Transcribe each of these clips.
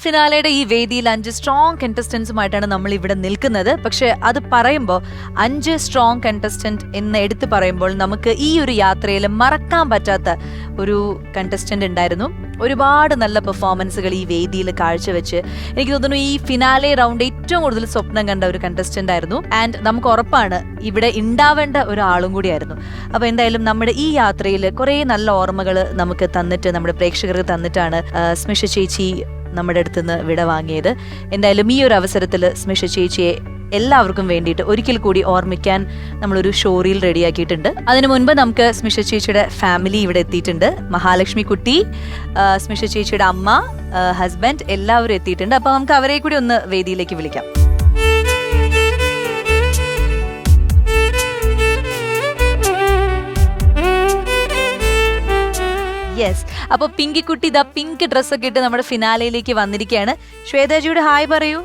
ഫിനാലയുടെ ഈ വേദിയിൽ 5 സ്ട്രോങ് കണ്ടസ്റ്റൻസുമായിട്ടാണ് നമ്മൾ ഇവിടെ നിൽക്കുന്നത്. പക്ഷെ അത് പറയുമ്പോൾ 5 സ്ട്രോങ് കണ്ടസ്റ്റന്റ് എന്ന് എടുത്തു പറയുമ്പോൾ നമുക്ക് ഈ ഒരു യാത്രയിൽ മറക്കാൻ പറ്റാത്ത ഒരു കണ്ടസ്റ്റന്റ് ഉണ്ടായിരുന്നു. ഒരുപാട് നല്ല പെർഫോമൻസുകൾ ഈ വേദിയിൽ കാഴ്ചവെച്ച് എനിക്ക് തോന്നുന്നു ഈ ഫിനാലെ റൗണ്ട് ഏറ്റവും കൂടുതൽ സ്വപ്നം കണ്ട ഒരു കണ്ടസ്റ്റന്റ് ആയിരുന്നു. ആൻഡ് നമുക്ക് ഉറപ്പാണ് ഇവിടെ ഉണ്ടാവേണ്ട ഒരാളും കൂടിയായിരുന്നു. അപ്പോൾ എന്തായാലും നമ്മുടെ ഈ യാത്രയിൽ കുറേ നല്ല ഓർമ്മകൾ നമുക്ക് തന്നിട്ട് നമ്മുടെ പ്രേക്ഷകർക്ക് തന്നിട്ടാണ് സ്മിഷ ചേച്ചി നമ്മുടെ അടുത്ത് നിന്ന് വിട വാങ്ങിയത്. എന്തായാലും ഈ ഒരു അവസരത്തിൽ സ്മിഷ ചേച്ചിയെ എല്ലാവർക്കും വേണ്ടിയിട്ട് ഒരിക്കൽ കൂടി ഓർമ്മിക്കാൻ നമ്മളൊരു ഷോ റീൽ റെഡിയാക്കിയിട്ടുണ്ട്. അതിനു മുൻപ് നമുക്ക് സ്മിഷ ചേച്ചിയുടെ ഫാമിലി ഇവിടെ എത്തിയിട്ടുണ്ട്. മഹാലക്ഷ്മി കുട്ടി, സ്മിഷ ചേച്ചിയുടെ അമ്മ, ഹസ്ബൻഡ് എല്ലാവരും എത്തിയിട്ടുണ്ട്. അപ്പൊ നമുക്ക് അവരെ കൂടി ഒന്ന് വേദിയിലേക്ക് വിളിക്കാം. യെസ്, അപ്പൊ പിങ്കിക്കുട്ടി ഇതാ പിങ്ക് ഡ്രസ്സൊക്കെ ഇട്ട് നമ്മുടെ ഫിനാലയിലേക്ക് വന്നിരിക്കുകയാണ്. ശ്വേതാജിയുടെ ഹായ് പറയൂ.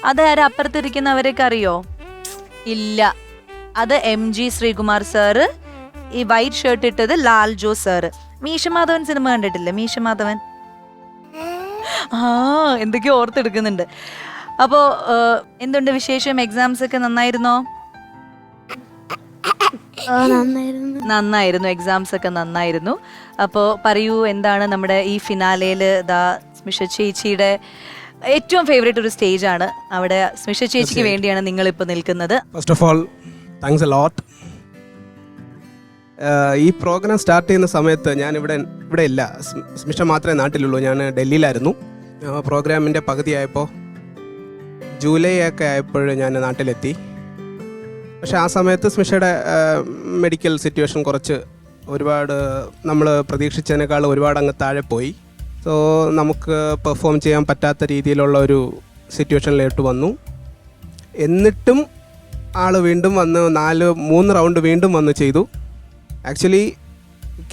അതാരും അപ്പുറത്തിരിക്കുന്നവരൊക്കെ അറിയോ? ഇല്ല, അത് MG ശ്രീകുമാർ സാറ്. ഈ വൈറ്റ് ഷർട്ട് ഇട്ടത് ലാൽ ജോ സാറ്. മീശമാധവൻ സിനിമ കണ്ടിട്ടില്ലേ? മീശമാധവൻ എന്തൊക്കെയോ ഓർത്തെടുക്കുന്നുണ്ട്. അപ്പോ എന്തുണ്ട് വിശേഷം? എക്സാംസ് ഒക്കെ നന്നായിരുന്നോ? നന്നായിരുന്നു, എക്സാംസ് ഒക്കെ നന്നായിരുന്നു. അപ്പോൾ പറയൂ, എന്താണ് നമ്മുടെ ഈ ഫിനാലയിൽ ദാ സ്മിഷ ചേച്ചിയുടെ ഏറ്റവും ഫേവറേറ്റ് ഒരു സ്റ്റേജ് ആണ്. അവിടെ സ്മിഷ ചേച്ചിക്ക് വേണ്ടിയാണ് നിങ്ങൾ ഇപ്പോൾ നിൽക്കുന്നത്. First of all thanks a lot. ഈ പ്രോഗ്രാം സ്റ്റാർട്ട് ചെയ്യുന്ന സമയത്ത് ഞാൻ ഇവിടെ ഇല്ല, സ്മിഷ മാത്രമേ നാട്ടിലുള്ളൂ. ഞാൻ ഡൽഹിയിലായിരുന്നു. പ്രോഗ്രാമിൻ്റെ പകുതിയായപ്പോൾ ജൂലൈ ഒക്കെ ആയപ്പോൾ ഞാൻ നാട്ടിലെത്തി. പക്ഷെ ആ സമയത്ത് സ്മിഷയുടെ മെഡിക്കൽ സിറ്റുവേഷൻ കുറച്ച് ഒരുപാട് നമ്മൾ പ്രതീക്ഷിച്ചതിനേക്കാൾ ഒരുപാട് അങ്ങ് താഴെ പോയി. സോ നമുക്ക് പെർഫോം ചെയ്യാൻ പറ്റാത്ത രീതിയിലുള്ള ഒരു സിറ്റുവേഷനിലോട്ട് വന്നു. എന്നിട്ടും ആൾ വീണ്ടും വന്ന് 3 റൗണ്ട് വീണ്ടും വന്ന് ചെയ്തു. ആക്ച്വലി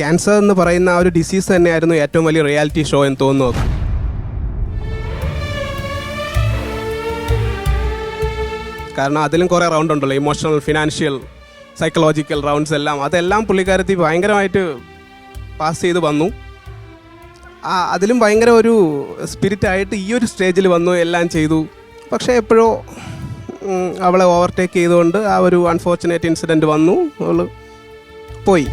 ക്യാൻസർ എന്ന് പറയുന്ന ആ ഒരു ഡിസീസ് തന്നെയായിരുന്നു ഏറ്റവും വലിയ റിയാലിറ്റി ഷോ എന്ന് തോന്നുന്നു. കാരണം അതിലും കുറേ റൗണ്ട് ഉണ്ടല്ലോ, ഇമോഷണൽ, ഫിനാൻഷ്യൽ, സൈക്കോളജിക്കൽ റൗണ്ട്സ് എല്ലാം. അതെല്ലാം പുള്ളിക്കാരത്തി ഭയങ്കരമായിട്ട് പാസ് ചെയ്ത് വന്നു. അതിലും ഭയങ്കര ഒരു സ്പിരിറ്റായിട്ട് ഈ ഒരു സ്റ്റേജിൽ വന്നു, എല്ലാം ചെയ്തു. പക്ഷേ എപ്പോഴോ അവളെ ഓവർടേക്ക് ചെയ്തുകൊണ്ട് ആ ഒരു അൺഫോർച്ചുനേറ്റ് ഇൻസിഡൻറ്റ് വന്നു, അവൾ പോയി.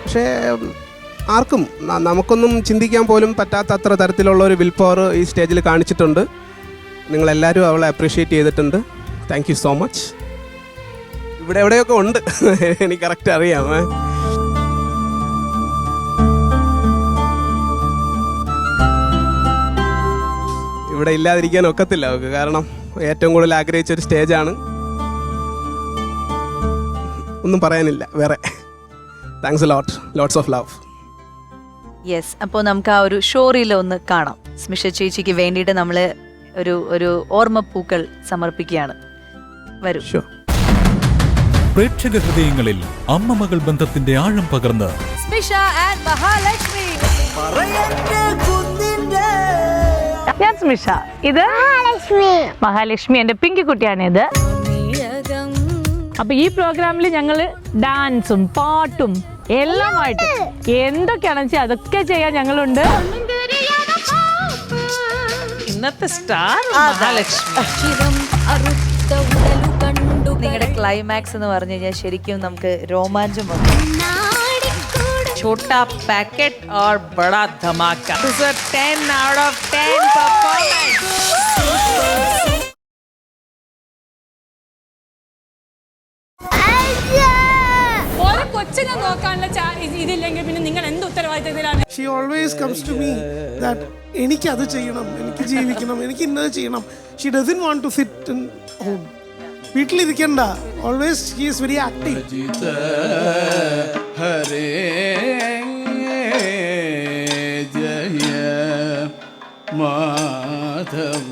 പക്ഷേ ആർക്കും നമുക്കൊന്നും ചിന്തിക്കാൻ പോലും പറ്റാത്ത അത്ര തരത്തിലുള്ള ഒരു വിൽ പവർ ഈ സ്റ്റേജിൽ കാണിച്ചിട്ടുണ്ട്. നിങ്ങളെല്ലാവരും അവളെ അപ്രീഷിയേറ്റ് ചെയ്തിട്ടുണ്ട്. Thank you so much. ഇവിടെ എവിടെയൊക്കെ ഉണ്ട്, എനിക്ക് കറക്റ്റ് അറിയാം. ഇവിടെ ഇല്ലാതിരിക്കാൻ ഒക്കത്തില്ല അവർക്ക്, കാരണം ഏറ്റവും കൂടുതൽ ആഗ്രഹിച്ചൊരു സ്റ്റേജാണ്. ഒന്നും പറയാനില്ല വേറെ. Thanks a lot, lots of love. Yes, അപ്പോൾ നമുക്ക് ആ ഒരു ഷോ റീൽ ഒന്ന് കാണാം. സ്മിഷ ചേച്ചിക്ക് വേണ്ടിയിട്ട് നമ്മൾ ഒരു ഓർമ്മപ്പൂക്കൾ സമർപ്പിക്കുകയാണ്. വരൂ. പ്രേക്ഷക ഹൃദയങ്ങളിൽ അമ്മ മകൾ ബന്ധത്തിന്റെ ആഴം പകർന്ന് സ്മിഷ ആൻഡ് മഹാലക്ഷ്മി. ഞാൻ സ്മിഷ, ഇത് മഹാലക്ഷ്മി, എന്റെ പിങ്കി കുട്ടിയാണ് ഇത്. അപ്പൊ ഈ പ്രോഗ്രാമിൽ ഞങ്ങള് ഡാൻസും പാട്ടും എല്ലാമായിട്ട് എന്തൊക്കെയാണെന്ന് വെച്ചാൽ അതൊക്കെ ചെയ്യാൻ ഞങ്ങളുണ്ട്. ഇന്നത്തെ സ്റ്റാർ മഹാലക്ഷ്മി. നിങ്ങളുടെ ക്ലൈമാക്സ് എന്ന് പറഞ്ഞു കഴിഞ്ഞാൽ ശരിക്കും നമുക്ക് രോമാഞ്ചം വന്നു. छोटा पैकेट और बड़ा धमाका. 10 out of 10 performance. ഒരു കൊച്ചിനെ നോക്കാനുള്ള ഇതില്ലെങ്കിൽ പിന്നെ നിങ്ങൾ എന്ത് ഉത്തരവാദിത്തത്തിലാണ്? She always comes to me that എനിക്ക് അത് ചെയ്യണം, എനിക്ക് ജീവിക്കണം, എനിക്ക് ഇന്നത് ചെയ്യണം. She doesn't want to sit in home. വീട്ടിലിരിക്കണ്ട. Always she is very active. ഹരേ ജയ മാധവ.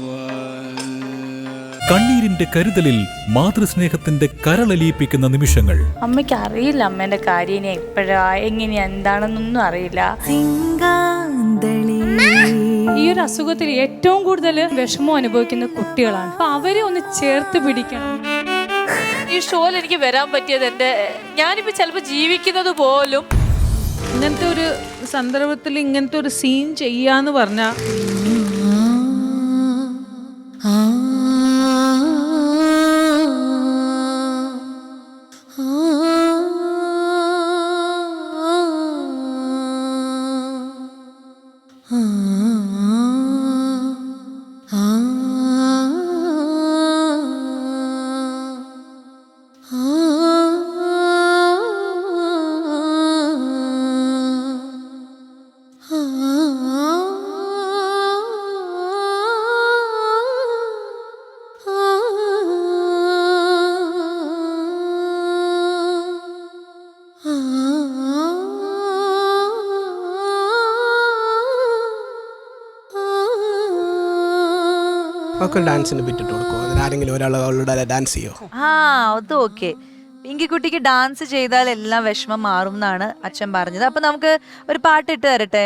കണ്ണീരിന്റെ കരുതലിൽ മാതൃസ്നേഹത്തിന്റെ കരളലിയിപ്പിക്കുന്ന നിമിഷങ്ങൾ. അമ്മയ്ക്ക് അറിയില്ല അമ്മേന്റെ കാര്യം എപ്പോഴാ എങ്ങനെയാ എന്താണെന്നൊന്നും അറിയില്ല. ഈ ഒരു അസുഖത്തിൽ ഏറ്റവും കൂടുതൽ വിഷമം അനുഭവിക്കുന്ന കുട്ടികളാണ്. അപ്പൊ അവരെ ഒന്ന് ചേർത്ത് പിടിക്കണം. ഈ ഷോയിൽ എനിക്ക് വരാൻ പറ്റിയത് ഞാനിപ്പോ ചിലപ്പോൾ ജീവിക്കുന്നത് പോലും ഇങ്ങനത്തെ ഒരു സന്ദർഭത്തിൽ ഇങ്ങനത്തെ ഒരു സീൻ ചെയ്യാന്ന് പറഞ്ഞാൽ അവൾക്ക് ഡാൻസിന് ബിറ്റിട്ട് കൊടുക്കുമോ? അതിനാരെങ്കിലും ഒരാൾ അവളുടെ ഡാൻസ് ചെയ്യോ? ആ അത് ഓക്കെ. പിങ്കിക്കുട്ടിക്ക് ഡാൻസ് ചെയ്താൽ എല്ലാം വിഷമം മാറും എന്നാണ് അച്ഛൻ പറഞ്ഞത്. അപ്പൊ നമുക്ക് ഒരു പാട്ട് ഇട്ട് തരട്ടെ?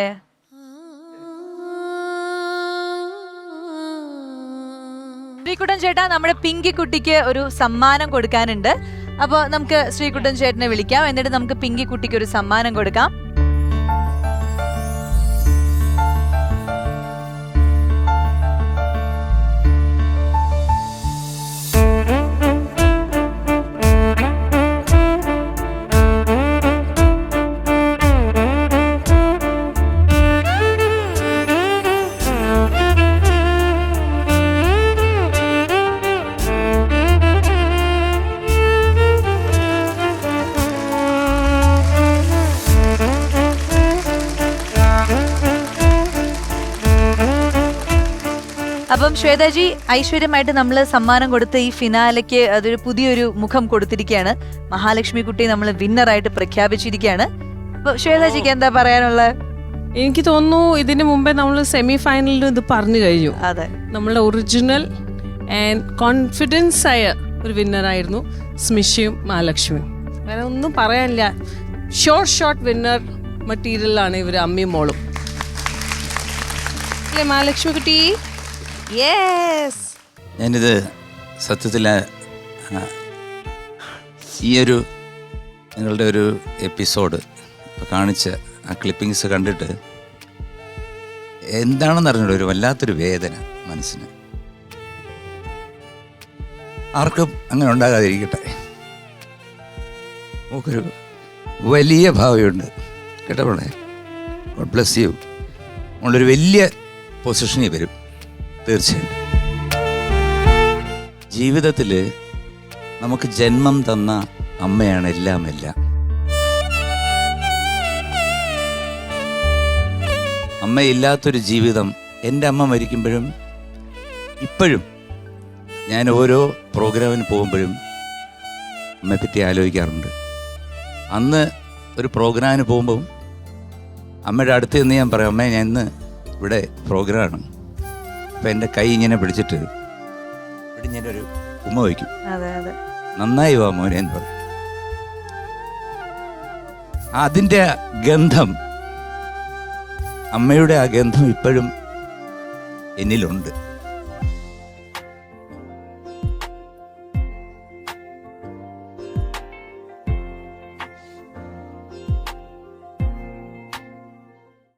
ശ്രീകുട്ടൻ ചേട്ടാ, നമ്മുടെ പിങ്കിക്കുട്ടിക്ക് ഒരു സമ്മാനം കൊടുക്കാനുണ്ട്. അപ്പൊ നമുക്ക് ശ്രീകുട്ടൻ ചേട്ടനെ വിളിക്കാം, എന്നിട്ട് നമുക്ക് പിങ്കിക്കുട്ടിക്ക് ഒരു സമ്മാനം കൊടുക്കാം. അപ്പം ശ്വേതാജി, ഐശ്വര്യമായിട്ട് നമ്മൾ സമ്മാനം കൊടുത്ത് ഈ ഫിനാലയ്ക്ക് അതൊരു പുതിയൊരു മുഖം കൊടുത്തിരിക്കുകയാണ്. മഹാലക്ഷ്മി കുട്ടി നമ്മൾ വിന്നറായിട്ട് പ്രഖ്യാപിച്ചിരിക്കുകയാണ്. അപ്പൊ ശ്വേതാജിക്ക് എന്താ പറയാനുള്ളത്? എനിക്ക് തോന്നുന്നു ഇതിന് മുമ്പേ നമ്മൾ സെമി ഫൈനലിൽ ഇത് പറഞ്ഞു കഴിഞ്ഞു. അതെ, നമ്മളെ ഒറിജിനൽ ആൻഡ് കോൺഫിഡൻസ് ആയ ഒരു വിന്നറായിരുന്നു സ്മിഷയും മഹാലക്ഷ്മിയും. വേറെ ഒന്നും പറയാനില്ല. ഷോർട്ട് വിന്നർ മെറ്റീരിയലാണ് ഇവർ അമ്മയും മോളും. അല്ലേ മഹാലക്ഷ്മി കുട്ടി? യെസ്. ഞാനിത് സത്യത്തിൽ ഈയൊരു നിങ്ങളുടെ ഒരു എപ്പിസോഡ് കാണിച്ച ആ ക്ലിപ്പിങ്സ് കണ്ടിട്ട് എന്താണെന്ന് അറിഞ്ഞൂടെ ഒരു വല്ലാത്തൊരു വേദന മനസ്സിന്. ആർക്കും അങ്ങനെ ഉണ്ടാകാതിരിക്കട്ടെ. നമുക്കൊരു വലിയ ഭാവിയുണ്ട് കേട്ടോ മോളെ. God bless you. നമ്മളൊരു വലിയ പൊസിഷനിൽ വരും തീർച്ചയായിട്ടും. ജീവിതത്തിൽ നമുക്ക് ജന്മം തന്ന അമ്മയാണ് എല്ലാം. അമ്മയില്ലാത്തൊരു ജീവിതം. എൻ്റെ അമ്മ മരിക്കുമ്പോഴും ഇപ്പോഴും ഞാൻ ഓരോ പ്രോഗ്രാമിന് പോകുമ്പോഴും അമ്മയെപ്പറ്റി ആലോചിക്കാറുണ്ട്. അന്ന് ഒരു പ്രോഗ്രാമിന് പോകുമ്പം അമ്മയുടെ അടുത്ത് നിന്ന് ഞാൻ പറയും, അമ്മേ ഞാൻ ഇന്ന് ഇവിടെ പ്രോഗ്രാമാണ്. അപ്പം എൻ്റെ കൈ ഇങ്ങനെ പിടിച്ചിട്ട് ഇവിടെ ഞാനൊരു ഉമ്മ വയ്ക്കും. നന്നായി വാ മോനെ എന്ന് പറയും. അതിൻ്റെ ഗന്ധം, അമ്മയുടെ ആ ഗന്ധം ഇപ്പോഴും എന്നിലുണ്ട്.